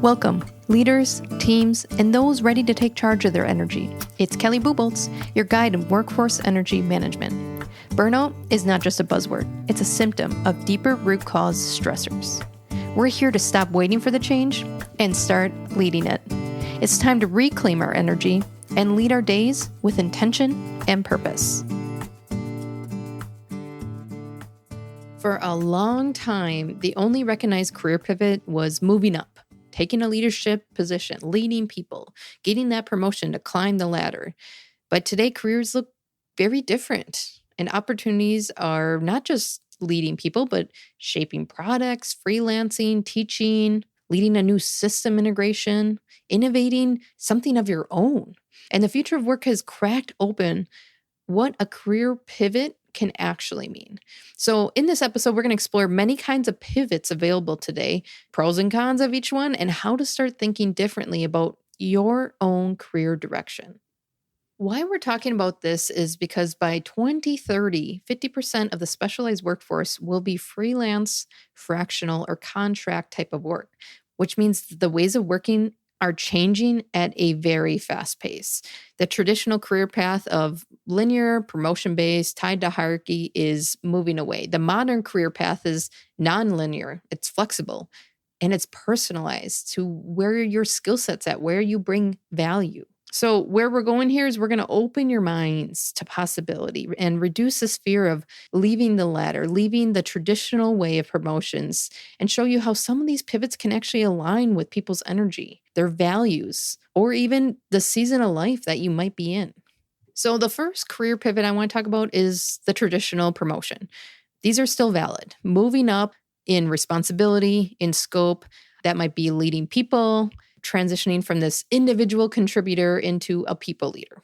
Welcome, leaders, teams, and those ready to take charge of their energy. It's Kelly Bubolz, your guide in workforce energy management. Burnout is not just a buzzword, it's a symptom of deeper root cause stressors. We're here to stop waiting for the change and start leading it. It's time to reclaim our energy and lead our days with intention and purpose. For a long time, the only recognized career pivot was moving up, taking a leadership position, leading people, getting that promotion to climb the ladder. But today, careers look very different, and opportunities are not just leading people, but shaping products, freelancing, teaching, leading a new system integration, innovating something of your own. And the future of work has cracked open what a career pivot can actually mean. So in this episode, we're going to explore many kinds of pivots available today, pros and cons of each one, and how to start thinking differently about your own career direction. Why we're talking about this is because by 2030, 50% of the specialized workforce will be freelance, fractional, or contract type of work, which means the ways of working are changing at a very fast pace. The traditional career path of linear, promotion-based, tied to hierarchy is moving away. The modern career path is non-linear, it's flexible, and it's personalized to where your skill set's at, where you bring value. So where we're going here is we're going to open your minds to possibility and reduce this fear of leaving the ladder, leaving the traditional way of promotions, and show you how some of these pivots can actually align with people's energy, their values, or even the season of life that you might be in. So the first career pivot I want to talk about is the traditional promotion. These are still valid. Moving up in responsibility, in scope, that might be leading people, transitioning from this individual contributor into a people leader.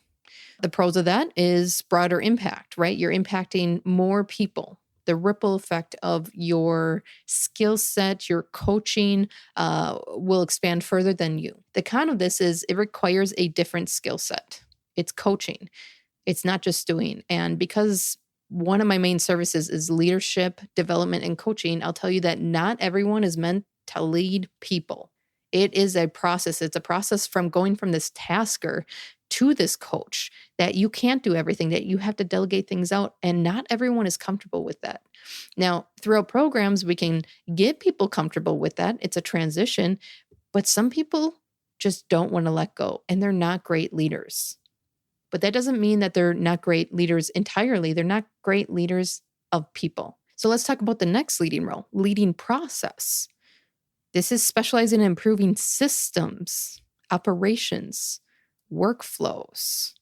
The pros of that is broader impact, right? You're impacting more people. The ripple effect of your skill set, your coaching will expand further than you. The con of this is it requires a different skill set. It's coaching. It's not just doing. And because one of my main services is leadership, development, and coaching, I'll tell you that not everyone is meant to lead people. It is a process. It's a process from going from this tasker to this coach, that you can't do everything, that you have to delegate things out, and not everyone is comfortable with that. Now, throughout programs, we can get people comfortable with that. It's a transition, but some people just don't want to let go, and they're not great leaders. But that doesn't mean that they're not great leaders entirely. They're not great leaders of people. So let's talk about the next leading role, leading process. This is specializing in improving systems, operations, workflows.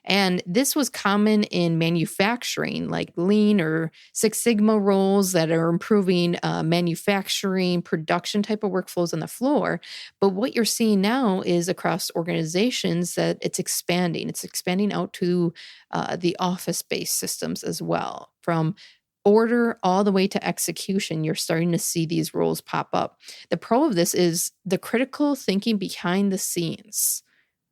And this was common in manufacturing, like Lean or Six Sigma roles that are improving manufacturing, production type of workflows on the floor. But what you're seeing now is across organizations that it's expanding. It's expanding out to the office-based systems as well. From order all the way to execution, you're starting to see these roles pop up. The pro of this is the critical thinking behind the scenes,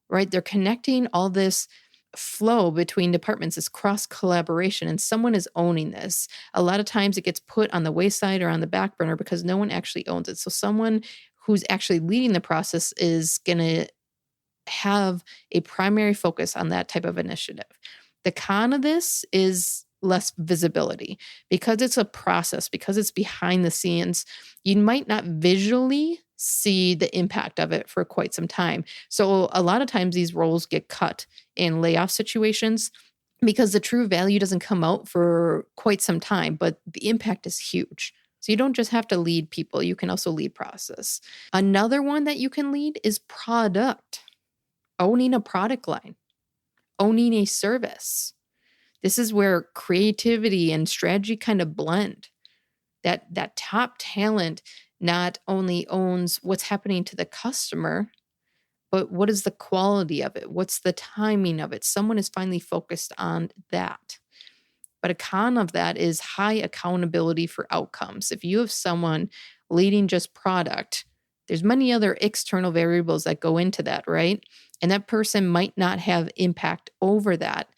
right? They're connecting all this flow between departments, this cross collaboration, and someone is owning this. A lot of times it gets put on the wayside or on the back burner because no one actually owns it. So someone who's actually leading the process is going to have a primary focus on that type of initiative. The con of this is less visibility. Because it's a process, because it's behind the scenes, you might not visually see the impact of it for quite some time. So a lot of times these roles get cut in layoff situations because the true value doesn't come out for quite some time, but the impact is huge. So you don't just have to lead people, you can also lead process. Another one that you can lead is product. Owning a product line, owning a service. This is where creativity and strategy kind of blend. That top talent not only owns what's happening to the customer, but what is the quality of it? What's the timing of it? Someone is finally focused on that. But a con of that is high accountability for outcomes. If you have someone leading just product, there's many other external variables that go into that, right? And that person might not have impact over that.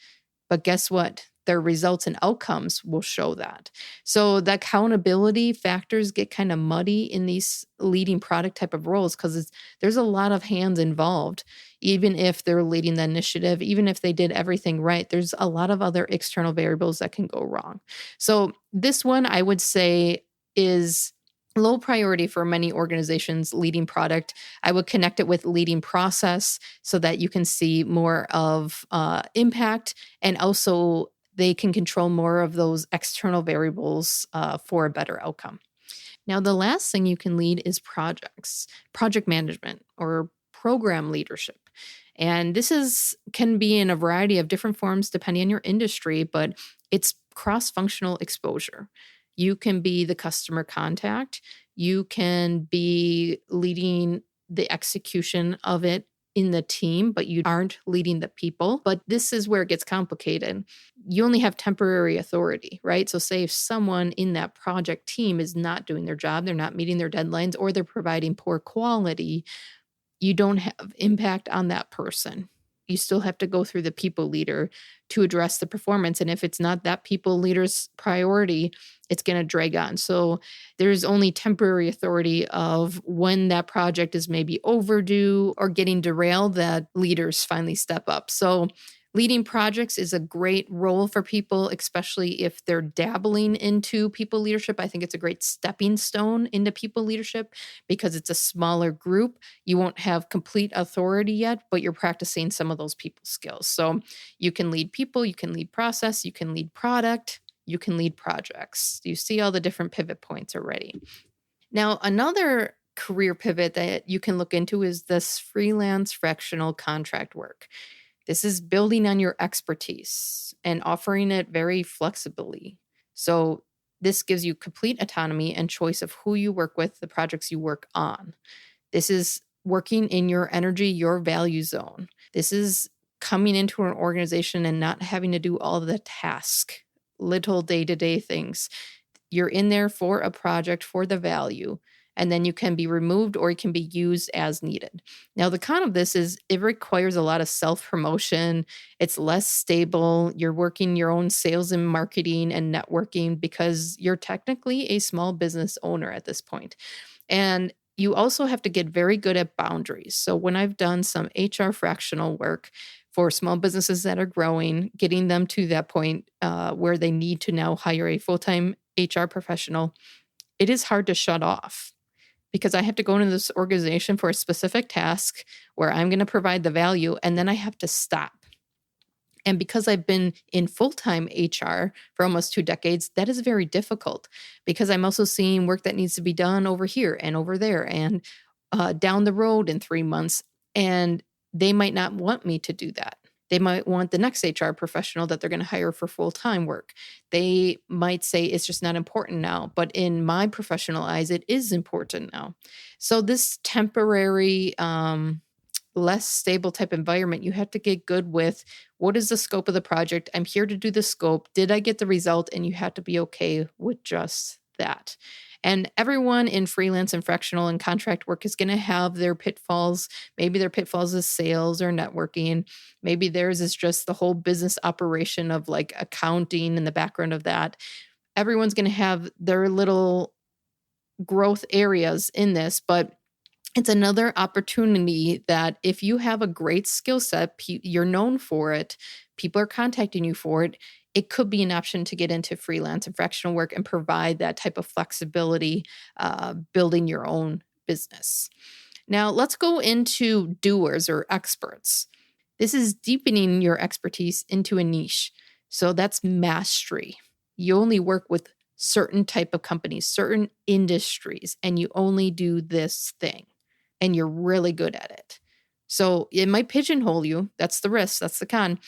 But guess what? their results and outcomes will show that. So the accountability factors get kind of muddy in these leading product type of roles because there's a lot of hands involved. Even if they're leading the initiative, even if they did everything right, there's a lot of other external variables that can go wrong. So this one I would say is low priority for many organizations leading product. I would connect it with leading process so that you can see more of impact, and also they can control more of those external variables for a better outcome. Now, the last thing you can lead is projects, project management, or program leadership. And this can be in a variety of different forms depending on your industry, but it's cross-functional exposure. You can be the customer contact. You can be leading the execution of it in the team, but you aren't leading the people. But this is where it gets complicated. You only have temporary authority, right? So say if someone in that project team is not doing their job, they're not meeting their deadlines, or they're providing poor quality, you don't have impact on that person. You still have to go through the people leader to address the performance. And if it's not that people leader's priority, it's going to drag on. So there's only temporary authority of when that project is maybe overdue or getting derailed, that leaders finally step up. So leading projects is a great role for people, especially if they're dabbling into people leadership. I think it's a great stepping stone into people leadership because it's a smaller group. You won't have complete authority yet, but you're practicing some of those people skills. So you can lead people, you can lead process, you can lead product, you can lead projects. You see all the different pivot points already. Now, another career pivot that you can look into is this freelance fractional contract work. This is building on your expertise and offering it very flexibly. So this gives you complete autonomy and choice of who you work with, the projects you work on. This is working in your energy, your value zone. This is coming into an organization and not having to do all the task, little day-to-day things. You're in there for a project, for the value, and then you can be removed or it can be used as needed. Now, the con of this is it requires a lot of self-promotion. It's less stable. You're working your own sales and marketing and networking because you're technically a small business owner at this point. And you also have to get very good at boundaries. So when I've done some HR fractional work for small businesses that are growing, getting them to that point where they need to now hire a full-time HR professional, it is hard to shut off because I have to go into this organization for a specific task where I'm going to provide the value, and then I have to stop. And because I've been in full-time HR for almost 2 decades, that is very difficult because I'm also seeing work that needs to be done over here and over there and down the road in 3 months. And they might not want me to do that. They might want the next HR professional that they're going to hire for full-time work. They might say it's just not important now, but in my professional eyes, it is important now. So this temporary, less stable type environment, you have to get good with what is the scope of the project? I'm here to do the scope. Did I get the result? And you have to be okay with just that. And everyone in freelance and fractional and contract work is going to have their pitfalls. Maybe their pitfalls is sales or networking. Maybe theirs is just the whole business operation of like accounting and the background of that. Everyone's going to have their little growth areas in this, but it's another opportunity that if you have a great skill set, you're known for it, people are contacting you for it, it could be an option to get into freelance and fractional work and provide that type of flexibility, building your own business. Now, let's go into doers or experts. This is deepening your expertise into a niche. So that's mastery. You only work with certain type of companies, certain industries, and you only do this thing, and you're really good at it. So it might pigeonhole you. That's the risk. That's the con.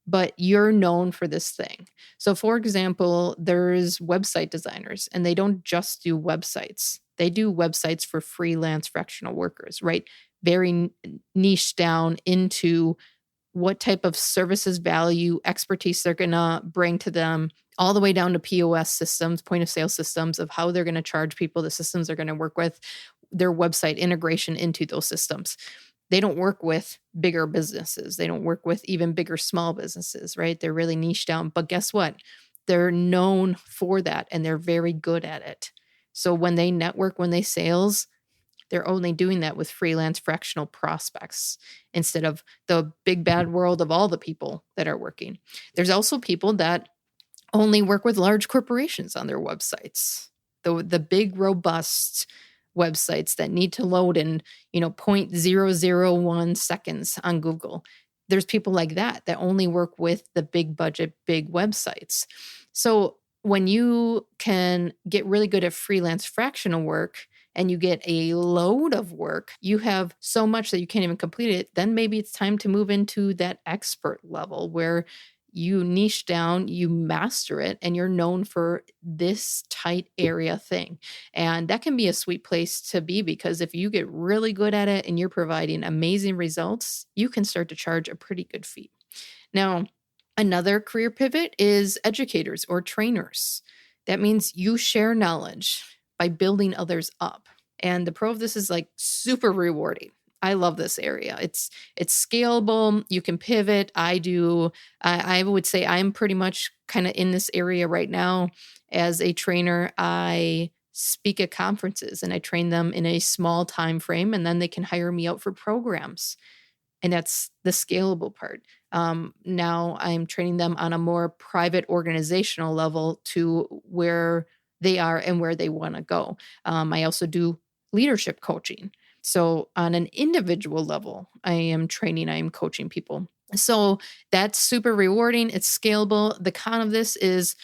But you're known for this thing. So for example, there's website designers, and they don't just do websites. They do websites for freelance fractional workers, right? Very niche down into what type of services, value, expertise they're going to bring to them, all the way down to POS systems, point of sale systems of how they're going to charge people, the systems they're going to work with, their website integration into those systems. they don't work with bigger businesses. They don't work with even bigger small businesses, right? They're really niche down. But guess what? They're known for that and they're very good at it. So when they network, when they sales, they're only doing that with freelance fractional prospects instead of the big bad world of all the people that are working. There's also people that only work with large corporations on their websites. The big robust websites that need to load in, 0.001 seconds on Google. There's people like that only work with the big budget, big websites. So when you can get really good at freelance fractional work and you get a load of work, you have so much that you can't even complete it, then maybe it's time to move into that expert level where you niche down, you master it, and you're known for this tight area thing. And that can be a sweet place to be because if you get really good at it and you're providing amazing results, you can start to charge a pretty good fee. Now, another career pivot is educators or trainers. That means you share knowledge by building others up. And the pro of this is like super rewarding. I love this area. It's scalable. You can pivot. I would say I'm pretty much kind of in this area right now. As a trainer, I speak at conferences and I train them in a small time frame, and then they can hire me out for programs. And that's the scalable part. Now I'm training them on a more private organizational level to where they are and where they want to go. I also do leadership coaching. So on an individual level, I am coaching people. So that's super rewarding. It's scalable. The con of this is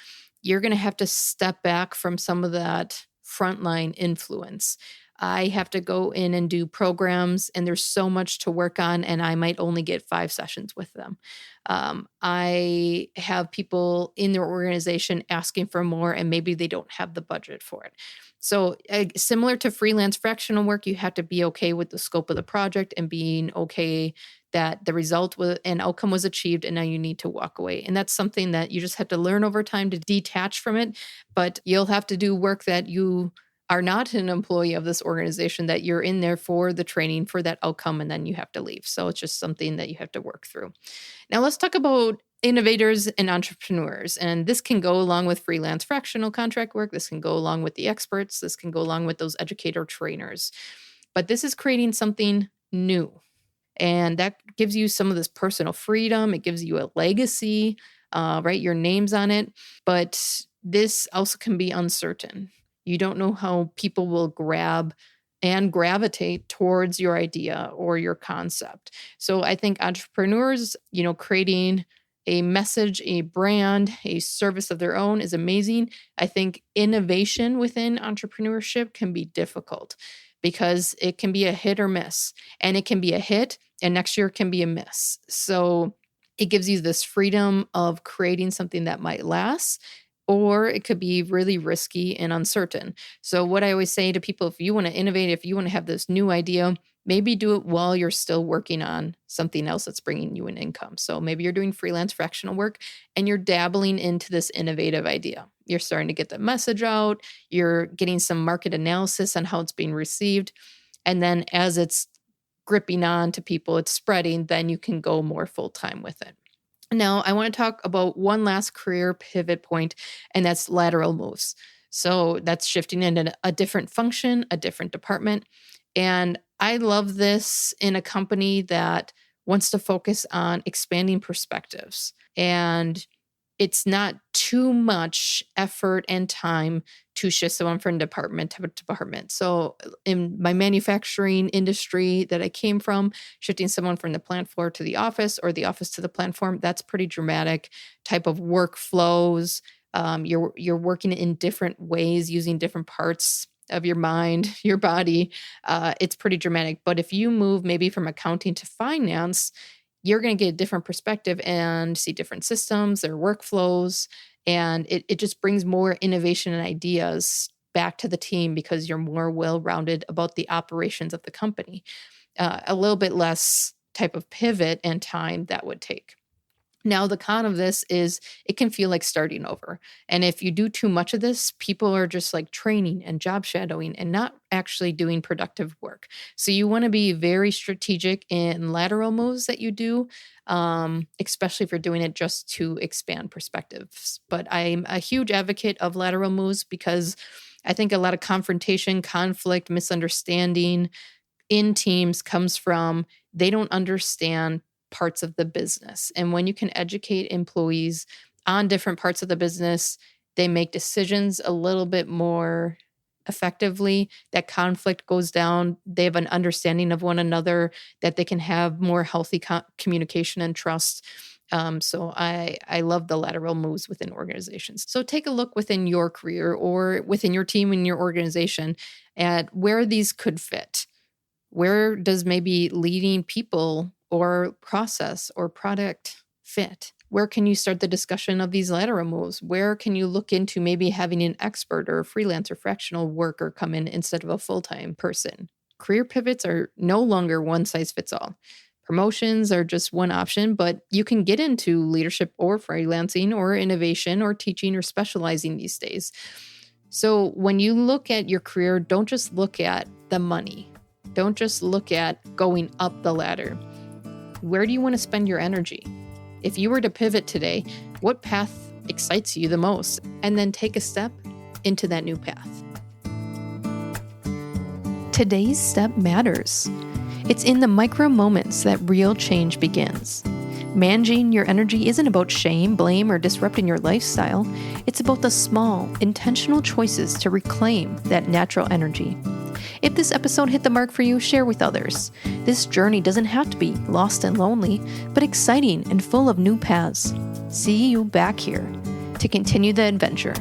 you're going to have to step back from some of that frontline influence. I have to go in and do programs, and there's so much to work on, and I might only get 5 sessions with them. I have people in their organization asking for more, and maybe they don't have the budget for it. So similar to freelance fractional work, you have to be okay with the scope of the project and being okay that the result and outcome was achieved, and now you need to walk away. And that's something that you just have to learn over time to detach from it. But you'll have to do work that you are not an employee of this organization, that you're in there for the training, for that outcome, and then you have to leave. So it's just something that you have to work through. Now let's talk about innovators and entrepreneurs. And this can go along with freelance fractional contract work. This can go along with the experts. This can go along with those educator trainers. But this is creating something new. And that gives you some of this personal freedom. It gives you a legacy, right? Your name's on it. But this also can be uncertain. You don't know how people will grab and gravitate towards your idea or your concept. So I think entrepreneurs, creating a message, a brand, a service of their own is amazing. I think innovation within entrepreneurship can be difficult because it can be a hit or miss, and it can be a hit and next year can be a miss. So it gives you this freedom of creating something that might last, or it could be really risky and uncertain. So what I always say to people, if you want to innovate, if you want to have this new idea, maybe do it while you're still working on something else that's bringing you an income. So maybe you're doing freelance fractional work and you're dabbling into this innovative idea. You're starting to get the message out. You're getting some market analysis on how it's being received. And then as it's gripping on to people, it's spreading, then you can go more full-time with it. Now, I want to talk about one last career pivot point, and that's lateral moves. So that's shifting into a different function, a different department. And I love this in a company that wants to focus on expanding perspectives. And it's not too much effort and time to shift someone from department to department. So in my manufacturing industry that I came from, shifting someone from the plant floor to the office or the office to the platform, that's pretty dramatic type of workflows. You're working in different ways using different parts of your mind, your body. It's pretty dramatic. But if you move maybe from accounting to finance, you're going to get a different perspective and see different systems, their workflows, and it just brings more innovation and ideas back to the team because you're more well-rounded about the operations of the company. A little bit less type of pivot and time that would take. Now, the con of this is it can feel like starting over. And if you do too much of this, people are just like training and job shadowing and not actually doing productive work. So you want to be very strategic in lateral moves that you do, especially if you're doing it just to expand perspectives. But I'm a huge advocate of lateral moves because I think a lot of confrontation, conflict, misunderstanding in teams comes from they don't understand parts of the business. And when you can educate employees on different parts of the business, they make decisions a little bit more effectively. That conflict goes down. They have an understanding of one another, that they can have more healthy communication and trust. So I love the lateral moves within organizations. So take a look within your career or within your team and your organization at where these could fit. Where does maybe leading people or process or product fit? Where can you start the discussion of these lateral moves? Where can you look into maybe having an expert or a freelance or fractional worker come in instead of a full-time person? Career pivots are no longer one size fits all. Promotions are just one option, but you can get into leadership or freelancing or innovation or teaching or specializing these days. So when you look at your career, don't just look at the money. Don't just look at going up the ladder. Where do you want to spend your energy? If you were to pivot today, what path excites you the most? And then take a step into that new path. Today's step matters. It's in the micro moments that real change begins. Managing your energy isn't about shame, blame, or disrupting your lifestyle. It's about the small, intentional choices to reclaim that natural energy. If this episode hit the mark for you, share with others. This journey doesn't have to be lost and lonely, but exciting and full of new paths. See you back here to continue the adventure.